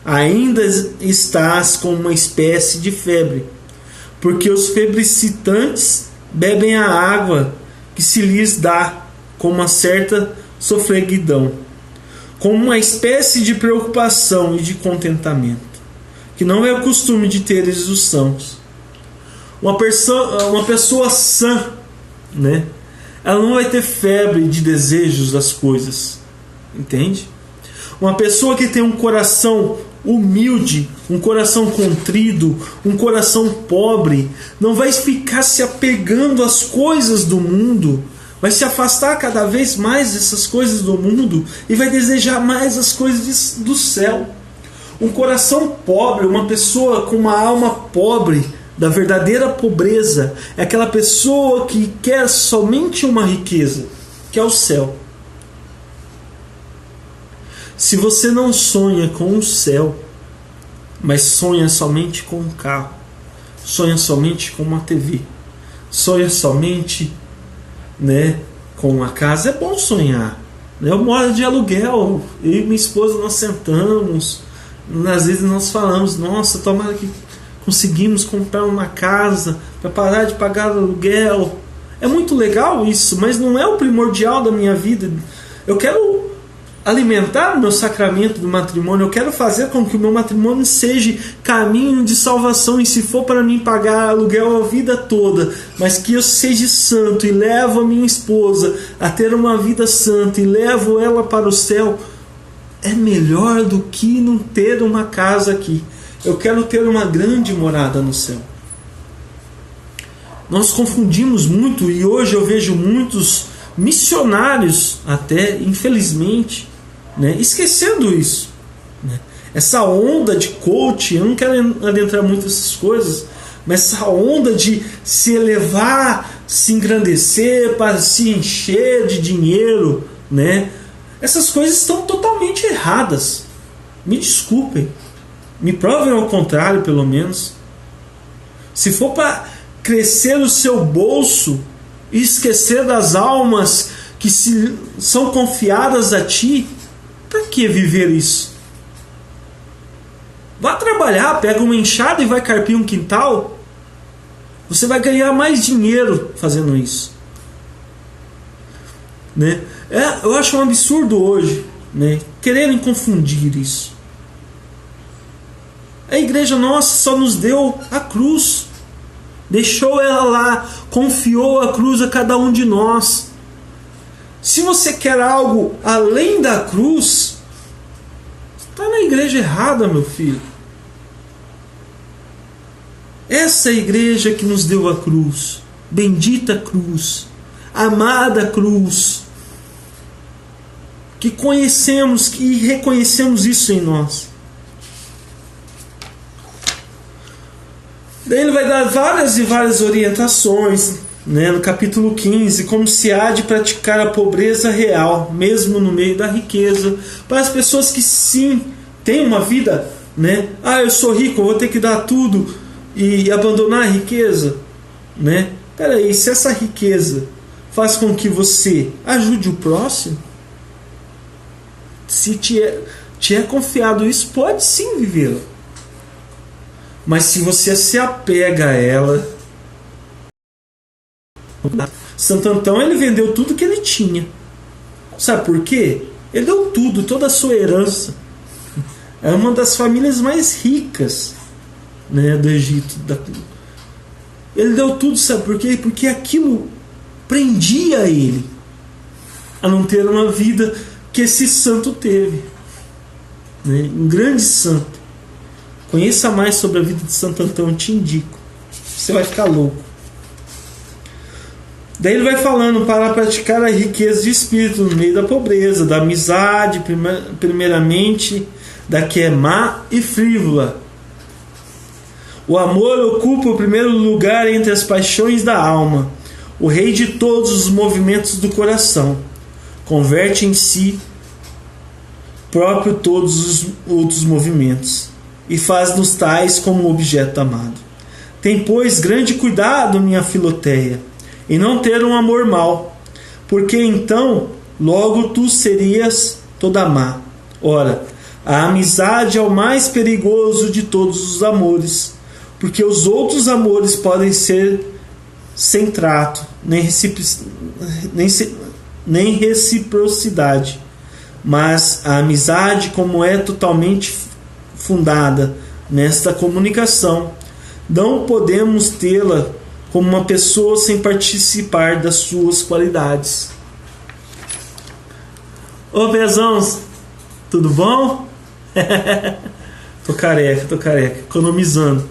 ainda estás com uma espécie de febre, porque os febricitantes bebem a água que se lhes dá com uma certa sofreguidão, com uma espécie de preocupação e de contentamento, que não é o costume de teres os sãos. Uma pessoa sã, né? Ela não vai ter febre de desejos das coisas, entende? Uma pessoa que tem um coração humilde, um coração contrido, um coração pobre, não vai ficar se apegando às coisas do mundo, vai se afastar cada vez mais dessas coisas do mundo e vai desejar mais as coisas do céu. Um coração pobre, uma pessoa com uma alma pobre, da verdadeira pobreza é aquela pessoa que quer somente uma riqueza, que é o céu. Se você não sonha com o céu, mas sonha somente com um carro, sonha somente com uma TV, sonha somente, né, com uma casa, é bom sonhar. Eu moro de aluguel, eu e minha esposa nós sentamos, às vezes nós falamos, nossa, tomara que conseguimos comprar uma casa para parar de pagar aluguel. É muito legal isso, mas não é o primordial da minha vida. Eu quero alimentar o meu sacramento do matrimônio, eu quero fazer com que o meu matrimônio seja caminho de salvação, e se for para mim pagar aluguel a vida toda, mas que eu seja santo e levo a minha esposa a ter uma vida santa e levo ela para o céu, é melhor do que não ter uma casa aqui. Eu quero ter uma grande morada no céu. Nós confundimos muito, e hoje eu vejo muitos missionários, até infelizmente, né, esquecendo isso, né? Essa onda de coach, eu não quero adentrar muito nessas coisas, mas essa onda de se elevar, se engrandecer para se encher de dinheiro, né? Essas coisas estão totalmente erradas. Me desculpem, me provem ao contrário, pelo menos. Se for para crescer o seu bolso e esquecer das almas que são confiadas a ti, para que viver isso? Vá trabalhar, pega uma enxada e vai carpir um quintal. Você vai ganhar mais dinheiro fazendo isso, né? Eu acho um absurdo hoje, né, quererem confundir isso. A igreja nossa só nos deu a cruz, deixou ela lá, confiou a cruz a cada um de nós. Se você quer algo além da cruz, está na igreja errada, meu filho. Essa é a igreja que nos deu a cruz, bendita cruz, amada cruz, que conhecemos e reconhecemos isso em nós. Daí ele vai dar várias e várias orientações, né, no capítulo 15, como se há de praticar a pobreza real, mesmo no meio da riqueza, para as pessoas que sim têm uma vida, né? Eu sou rico, eu vou ter que dar tudo e abandonar a riqueza, né? Peraí, se essa riqueza faz com que você ajude o próximo, se te é confiado isso, pode sim vivê-la. Mas se você se apega a ela... Santo Antão, ele vendeu tudo que ele tinha. Sabe por quê? Ele deu tudo, toda a sua herança. É uma das famílias mais ricas, né, do Egito. Ele deu tudo, sabe por quê? Porque aquilo prendia ele a não ter uma vida que esse santo teve, né? Um grande santo. Conheça mais sobre a vida de Santo Antão, eu te indico. Você vai ficar louco. Daí ele vai falando para praticar a riqueza de espírito no meio da pobreza, da amizade, primeiramente, da que é má e frívola. O amor ocupa o primeiro lugar entre as paixões da alma, o rei de todos os movimentos do coração. Converte em si próprio todos os outros movimentos e faz-nos tais como objeto amado. Tem, pois, grande cuidado, minha Filoteia, e não ter um amor mau, porque então logo tu serias toda má. Ora, a amizade é o mais perigoso de todos os amores, porque os outros amores podem ser sem trato, nem reciprocidade, mas a amizade, como é totalmente fundada nesta comunicação, não podemos tê-la como uma pessoa sem participar das suas qualidades. Ô Pezãos, tudo bom? Tô careca, economizando.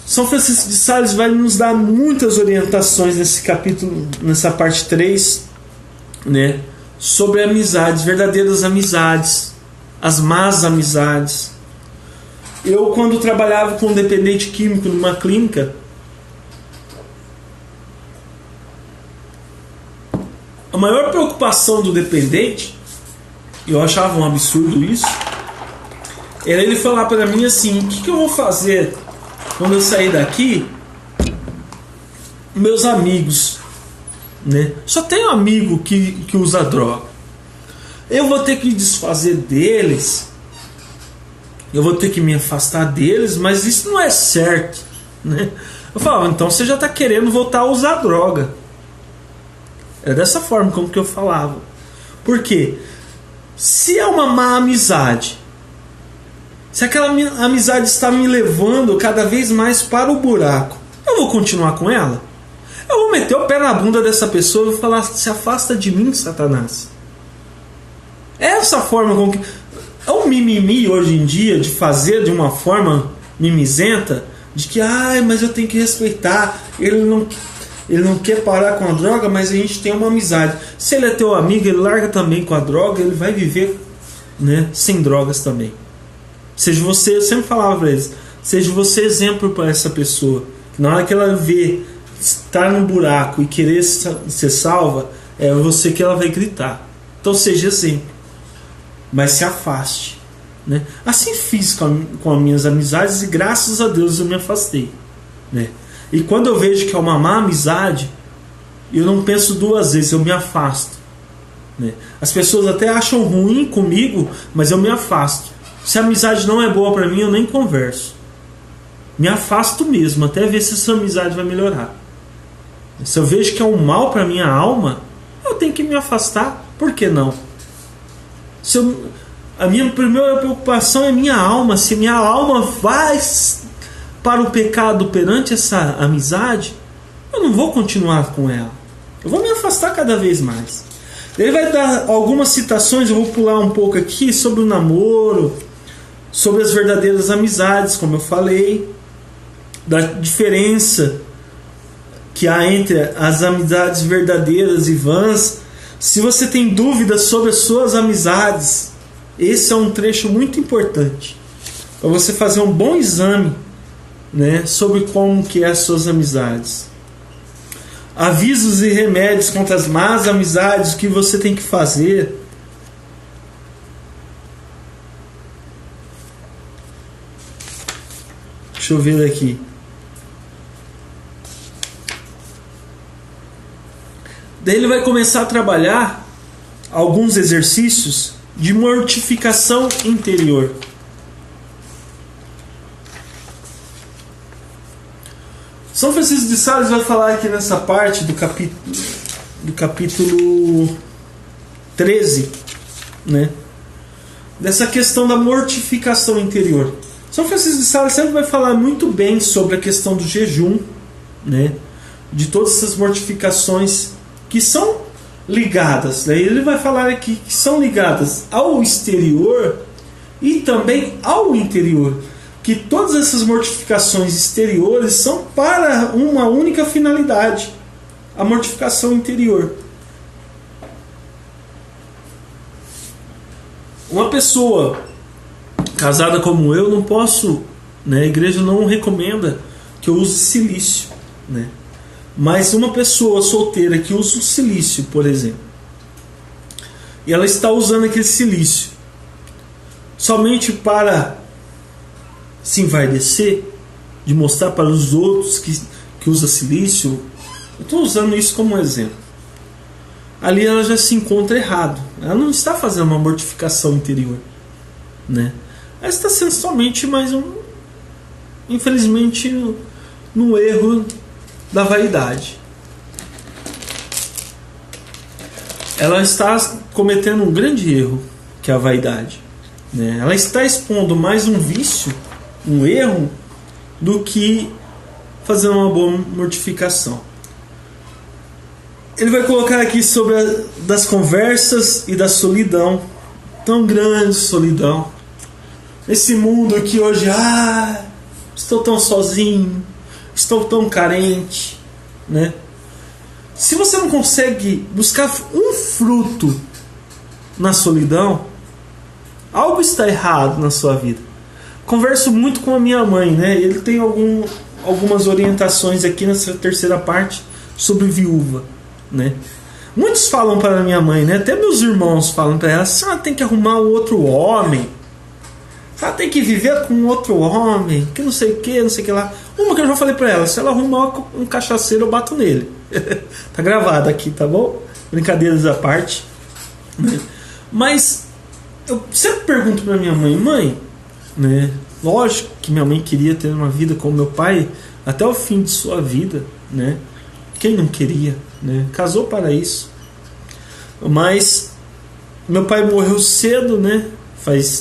São Francisco de Sales vai nos dar muitas orientações nesse capítulo, nessa parte 3, né, sobre amizades, verdadeiras amizades, as más amizades. Eu, quando trabalhava com dependente químico numa clínica, a maior preocupação do dependente, eu achava um absurdo isso, era ele falar para mim assim: o que eu vou fazer quando eu sair daqui? Meus amigos, né? Só tenho amigo que usa droga. Eu vou ter que desfazer deles, eu vou ter que me afastar deles, mas isso não é certo, né? Eu falava: então você já está querendo voltar a usar droga. É dessa forma como que eu falava. Por quê? Se é uma má amizade, se aquela amizade está me levando cada vez mais para o buraco, eu vou continuar com ela? Eu vou meter o pé na bunda dessa pessoa e vou falar: se afasta de mim, Satanás. É essa forma com que... É um mimimi hoje em dia de fazer de uma forma mimizenta, de que, mas eu tenho que respeitar, ele não quer parar com a droga, mas a gente tem uma amizade. Se ele é teu amigo, ele larga também com a droga, ele vai viver, né, sem drogas também. Seja você, eu sempre falava para eles, seja você exemplo para essa pessoa. Na hora que ela vê estar no buraco e querer ser salva, é você que ela vai gritar. Então seja exemplo, mas se afaste, né? Assim fiz com as minhas amizades, e graças a Deus eu me afastei, né? E quando eu vejo que é uma má amizade, eu não penso duas vezes, eu me afasto, né? As pessoas até acham ruim comigo, mas eu me afasto. Se a amizade não é boa para mim, eu nem converso. Me afasto mesmo, até ver se essa amizade vai melhorar. Se eu vejo que é um mal para minha alma, eu tenho que me afastar. Por que não? A minha primeira preocupação é minha alma. Se minha alma vai para o pecado perante essa amizade, eu não vou continuar com ela. Eu vou me afastar cada vez mais. Ele vai dar algumas citações, eu vou pular um pouco aqui, sobre o namoro, sobre as verdadeiras amizades, como eu falei, da diferença que há entre as amizades verdadeiras e vãs. Se você tem dúvidas sobre as suas amizades, esse é um trecho muito importante para você fazer um bom exame, né, sobre como que é as suas amizades. Avisos e remédios contra as más amizades, o que você tem que fazer. Deixa eu ver aqui. Daí ele vai começar a trabalhar alguns exercícios de mortificação interior. São Francisco de Sales vai falar aqui nessa parte do capítulo 13, né, dessa questão da mortificação interior. São Francisco de Sales sempre vai falar muito bem sobre a questão do jejum, né, de todas essas mortificações que são ligadas, né? Ele vai falar aqui que são ligadas ao exterior e também ao interior, que todas essas mortificações exteriores são para uma única finalidade: a mortificação interior. Uma pessoa casada como eu não posso, né, a igreja não recomenda que eu use silício, né? Mas uma pessoa solteira que usa o silício, por exemplo, e ela está usando aquele silício somente para se envaidecer, de mostrar para os outros que usa silício, eu estou usando isso como exemplo. Ali ela já se encontra errado. Ela não está fazendo uma mortificação interior, né? Ela está sendo somente mais infelizmente, no erro da vaidade. Ela está cometendo um grande erro, que é a vaidade, né? Ela está expondo mais um vício, um erro, do que fazendo uma boa mortificação. Ele vai colocar aqui sobre das conversas e da solidão, tão grande solidão. Esse mundo aqui hoje, estou tão sozinho, estou tão carente, né? Se você não consegue buscar um fruto na solidão, algo está errado na sua vida. converso muito com a minha mãe, né? Ele tem algumas orientações aqui nessa terceira parte sobre viúva, né? Muitos falam para a minha mãe, né? Até meus irmãos falam para ela: você tem que arrumar um outro homem, você tem que viver com outro homem, que não sei o que, não sei o que lá. Uma que eu já falei para ela: se ela arrumar um cachaceiro, eu bato nele. Tá gravado aqui, tá bom? Brincadeiras à parte, né? Mas eu sempre pergunto para minha mãe: mãe, né? Lógico que minha mãe queria ter uma vida com meu pai até o fim de sua vida, né? Quem não queria, né? Casou para isso. Mas meu pai morreu cedo, né?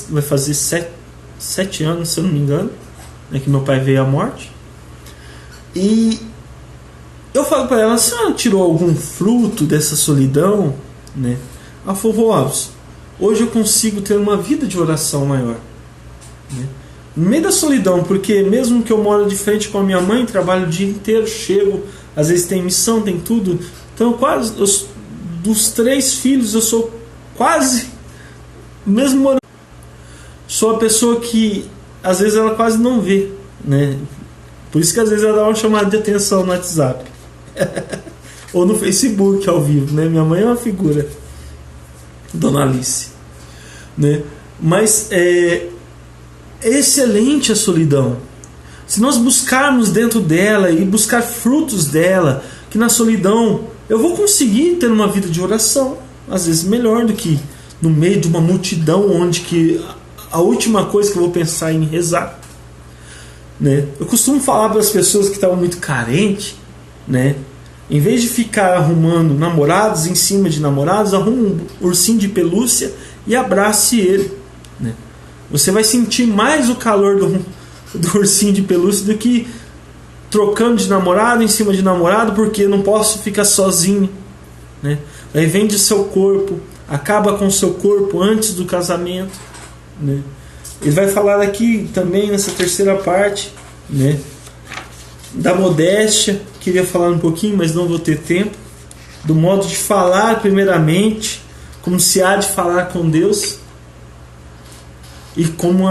Vai fazer 7 anos, se eu não me engano, né, que meu pai veio à morte. E eu falo para ela: a senhora tirou algum fruto dessa solidão, né? Ela falou: Alves, hoje eu consigo ter uma vida de oração maior, né? No meio da solidão, porque mesmo que eu moro de frente com a minha mãe, trabalho o dia inteiro, chego, às vezes tem missão, tem tudo. Então dos 3 filhos, eu sou quase, mesmo morando, sou a pessoa que às vezes ela quase não vê, né? Por isso que às vezes ela dá uma chamada de atenção no WhatsApp ou no Facebook ao vivo, né? Minha mãe é uma figura, Dona Alice, né? Mas é excelente a solidão. Se nós buscarmos dentro dela e buscar frutos dela, que na solidão eu vou conseguir ter uma vida de oração, às vezes melhor do que no meio de uma multidão onde que a última coisa que eu vou pensar é em rezar, né? Eu costumo falar para as pessoas que estavam muito carentes, né? Em vez de ficar arrumando namorados em cima de namorados, arrume um ursinho de pelúcia e abrace ele, né? Você vai sentir mais o calor do ursinho de pelúcia do que trocando de namorado em cima de namorado, porque não posso ficar sozinho, né? Aí vende seu corpo, acaba com seu corpo antes do casamento, né? Ele vai falar aqui também nessa terceira parte, né, da modéstia. Queria falar um pouquinho, mas não vou ter tempo. Do modo de falar primeiramente, como se há de falar com Deus e como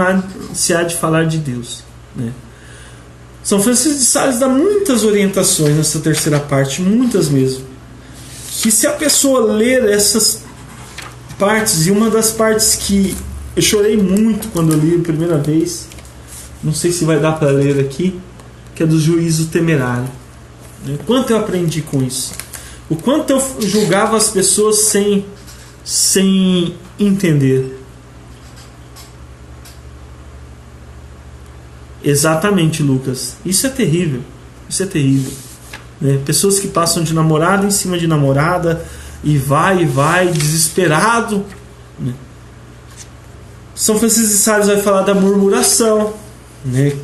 se há de falar de Deus, né? São Francisco de Sales dá muitas orientações nessa terceira parte, muitas mesmo, que se a pessoa ler essas partes, e uma das partes que eu chorei muito quando eu li a primeira vez, não sei se vai dar para ler aqui, que é do juízo temerário, né? Quanto eu aprendi com isso, o quanto eu julgava as pessoas sem entender. Exatamente, Lucas. Isso é terrível. Isso é terrível, né? Pessoas que passam de namorada em cima de namorada e vai, desesperado, né? São Francisco de Sales vai falar da murmuração, né?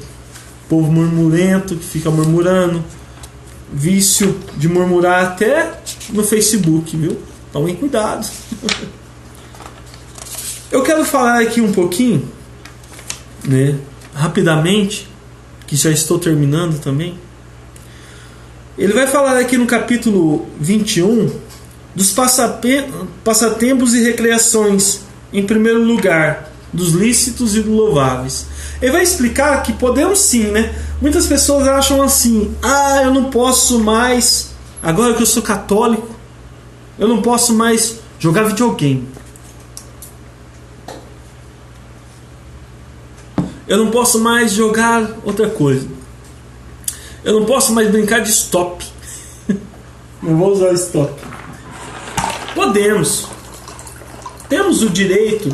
Povo murmurento que fica murmurando, vício de murmurar até no Facebook, viu? Tomem cuidado. Eu quero falar aqui um pouquinho, né, rapidamente, que já estou terminando também. Ele vai falar aqui no capítulo 21 dos passatempos e recreações, em primeiro lugar, dos lícitos e dos louváveis. Ele vai explicar que podemos sim, né? Muitas pessoas acham assim: eu não posso mais, agora que eu sou católico, eu não posso mais jogar videogame, eu não posso mais jogar outra coisa, eu não posso mais brincar de stop. Não vou usar stop. Podemos. Temos o direito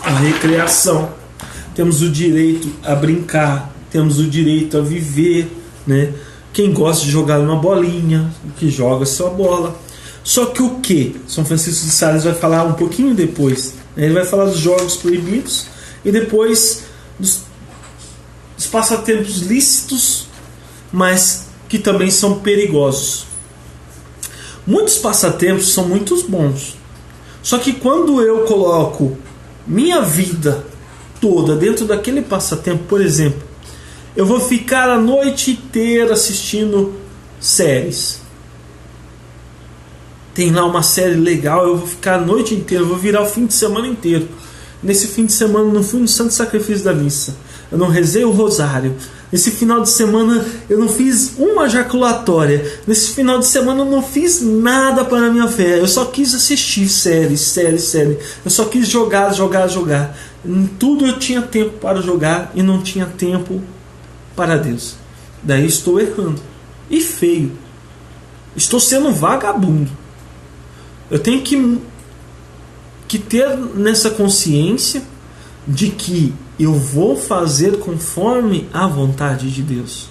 à recreação, temos o direito a brincar, temos o direito a viver, né? Quem gosta de jogar uma bolinha, que joga sua bola. Só que o que? São Francisco de Sales vai falar um pouquinho depois, né? Ele vai falar dos jogos proibidos e depois dos passatempos lícitos, mas que também são perigosos. Muitos passatempos são muito bons, só que quando eu coloco minha vida toda dentro daquele passatempo, por exemplo, eu vou ficar a noite inteira assistindo séries. Tem lá uma série legal, eu vou ficar a noite inteira, eu vou virar o fim de semana inteiro. Nesse fim de semana eu não fui no Santo Sacrifício da Missa. Eu não rezei o rosário. Nesse final de semana eu não fiz uma jaculatória. Nesse final de semana eu não fiz nada para a minha fé. Eu só quis assistir série. Eu só quis jogar. Em tudo eu tinha tempo para jogar e não tinha tempo para Deus. Daí estou errando. E feio. Estou sendo vagabundo. Eu tenho que ter nessa consciência de que eu vou fazer conforme a vontade de Deus,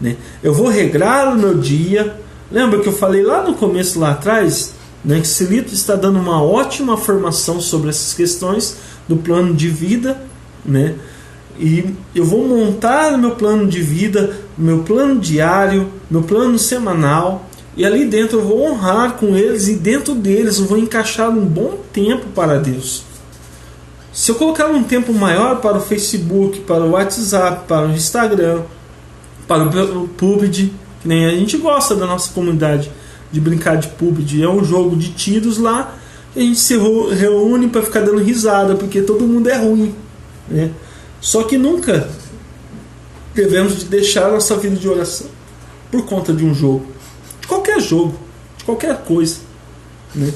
né? Eu vou regrar o meu dia. Lembra que eu falei lá no começo, lá atrás, né, que Celito está dando uma ótima formação sobre essas questões do plano de vida, né? E eu vou montar o meu plano de vida, meu plano diário, meu plano semanal, e ali dentro eu vou honrar com eles, e dentro deles eu vou encaixar um bom tempo para Deus. Se eu colocar um tempo maior para o Facebook, para o WhatsApp, para o Instagram, para o PUBG, que nem a gente gosta da nossa comunidade de brincar de PUBG, é um jogo de tiros lá, e a gente se reúne para ficar dando risada, porque todo mundo é ruim, né? Só que nunca devemos deixar nossa vida de oração por conta de um jogo, de qualquer coisa, né?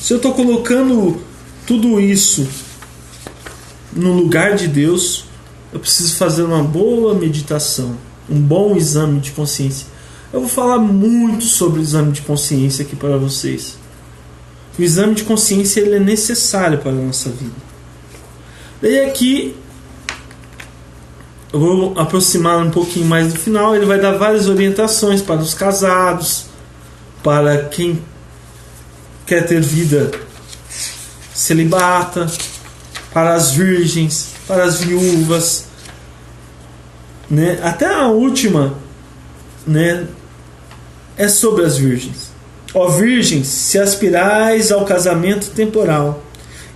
Se eu estou colocando tudo isso no lugar de Deus, eu preciso fazer uma boa meditação, um bom exame de consciência. Eu vou falar muito sobre o exame de consciência aqui para vocês. O exame de consciência ele é necessário para a nossa vida. Daí aqui eu vou aproximar um pouquinho mais do final. Ele vai dar várias orientações para os casados, para quem quer ter vida celibata, para as virgens, para as viúvas, né? Até a última, né, é sobre as virgens. Ó virgens, se aspirais ao casamento temporal,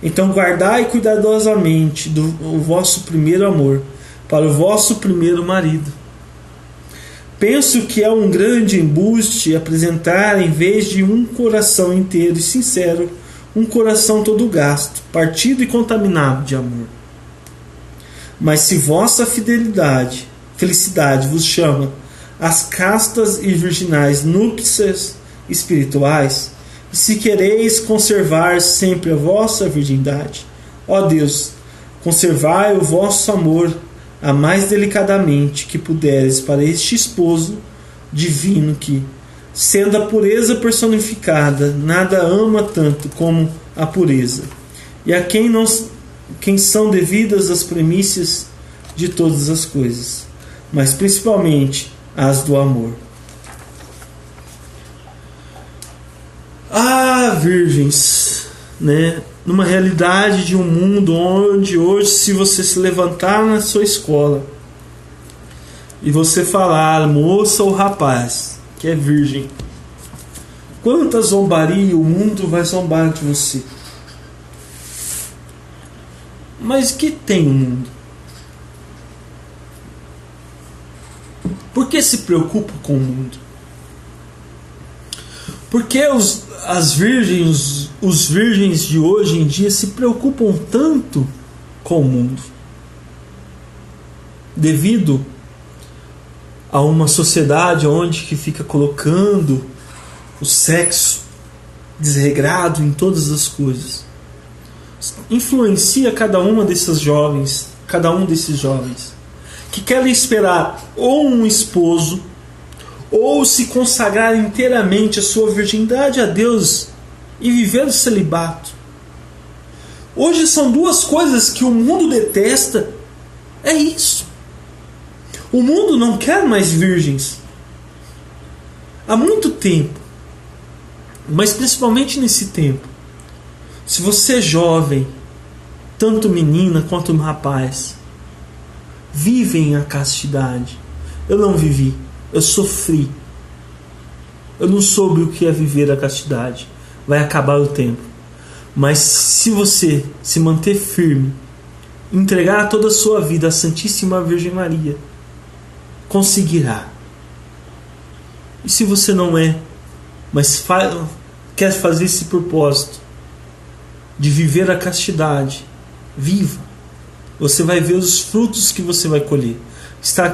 então guardai cuidadosamente o vosso primeiro amor, para o vosso primeiro marido. Penso que é um grande embuste apresentar, em vez de um coração inteiro e sincero, um coração todo gasto, partido e contaminado de amor. Mas se vossa felicidade vos chama às castas e virginais núpcias espirituais, e se quereis conservar sempre a vossa virgindade, ó Deus, conservai o vosso amor a mais delicadamente que puderes para este esposo divino que, sendo a pureza personificada, nada ama tanto como a pureza, e a quem são devidas as premissas de todas as coisas, mas principalmente as do amor. Ah, virgens, né? Numa realidade de um mundo onde hoje, se você se levantar na sua escola e você falar, moça ou rapaz, que é virgem, quanta zombaria o mundo vai zombar de você. Mas que tem o mundo? Por que se preocupa com o mundo? Por que os virgens de hoje em dia se preocupam tanto com o mundo? Devido a uma sociedade onde que fica colocando o sexo desregrado em todas as coisas. Influencia cada um desses jovens que querem esperar ou um esposo ou se consagrar inteiramente a sua virgindade a Deus e viver o celibato. Hoje são duas coisas que o mundo detesta. É isso. O mundo não quer mais virgens há muito tempo, mas principalmente nesse tempo. Se você é jovem, tanto menina quanto rapaz, vivem a castidade. Eu não vivi, eu sofri. Eu não soube o que é viver a castidade. Vai acabar o tempo. Mas se você se manter firme, entregar toda a sua vida à Santíssima Virgem Maria, conseguirá. E se você não é, mas quer fazer esse propósito de viver a castidade, Viva. Você vai ver os frutos que você vai colher. Está